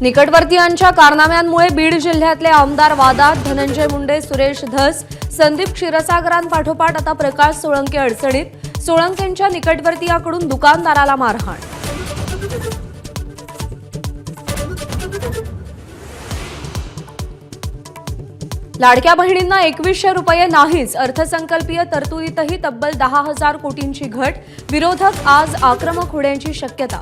निकटवर्तीयांच्या कारनाम्यांमुळे बीड जिल्ह्यातले आमदार वादात. धनंजय मुंडे, सुरेश धस, संदीप क्षीरसागरांपाठोपाठ आता प्रकाश सोळंके अडचणीत. सोळंकेंच्या निकटवर्तीयाकडून दुकानदाराला मारहाण. लाडक्या बहिणींना 2100 रुपये नाहीच. अर्थसंकल्पीय तरतुदीतही तब्बल 10,000 कोटींची घट. विरोधक आज आक्रमक होण्याची शक्यता.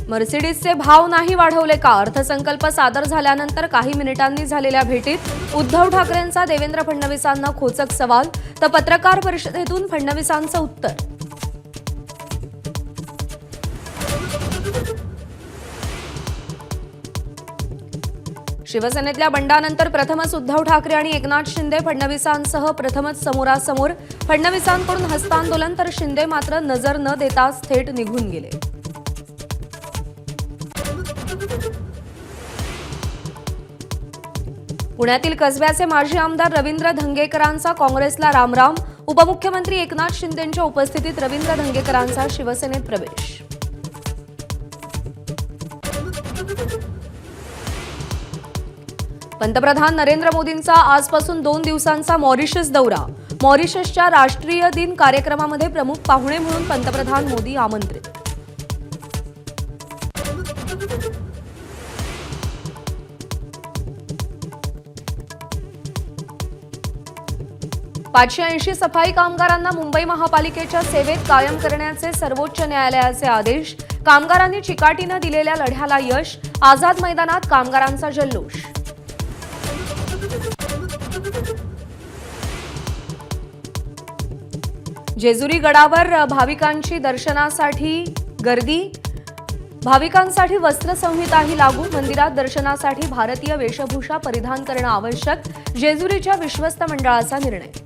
मर्सिडीजचे भाव नाही वाढवले का? अर्थसंकल्प सादर झाल्यानंतर काही मिनिटांनी झालेल्या भेटीत उद्धव ठाकरेंचा देवेंद्र फडणवीसांना खोचक सवाल. तर पत्रकार परिषदेतून फडणवीसांचं उत्तर. शिवसेनेतल्या बंडानंतर प्रथमच उद्धव ठाकरे आणि एकनाथ शिंदे फडणवीसांसह प्रथमच समोरासमोर. फडणवीसांकडून हस्तांदोलन, तर शिंदे मात्र नजर न देताच थेट निघून गेले. पुण्यातील कसब्याचे माजी आमदार रवींद्र धंगेकरांचा काँग्रेसला रामराम. उपमुख्यमंत्री एकनाथ शिंदेंच्या उपस्थितीत रवींद्र धंगेकरांचा शिवसेनेत प्रवेश. पंतप्रधान नरेंद्र मोदींचा आजपासून 2 दिवसांचा मॉरिशस दौरा. मॉरिशसच्या राष्ट्रीय दिन कार्यक्रमामध्ये प्रमुख पाहुणे म्हणून पंतप्रधान मोदी आमंत्रित. पाचशे 580 सफाई कामगारांना मुंबई महापालिकेच्या सेवेत कायम करण्याचे सर्वोच्च न्यायालयाचे आदेश. कामगारांनी चिकाटीनं दिलेल्या लढ्याला यश. आझाद मैदानात कामगारांचा जल्लोष. जेजुरी गडावर भाविकांची दर्शनासाठी गर्दी. भाविकांसाठी वस्त्रसंहिताही लागू. मंदिरात दर्शनासाठी भारतीय वेशभूषा परिधान करणं आवश्यक. जेजुरीच्या विश्वस्त मंडळाचा निर्णय.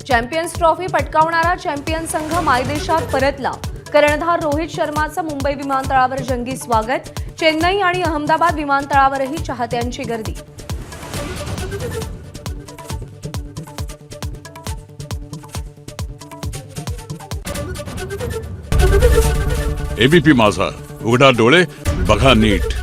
चॅम्पियन्स ट्रॉफी पटकावणारा चॅम्पियन संघ मायदेशात परतला. कर्णधार रोहित शर्माचं मुंबई विमानतळावर जंगी स्वागत. चेन्नई आणि अहमदाबाद विमानतळावरही चाहत्यांची गर्दी. एबीपी माझा, उघडा डोळे बघा नीट.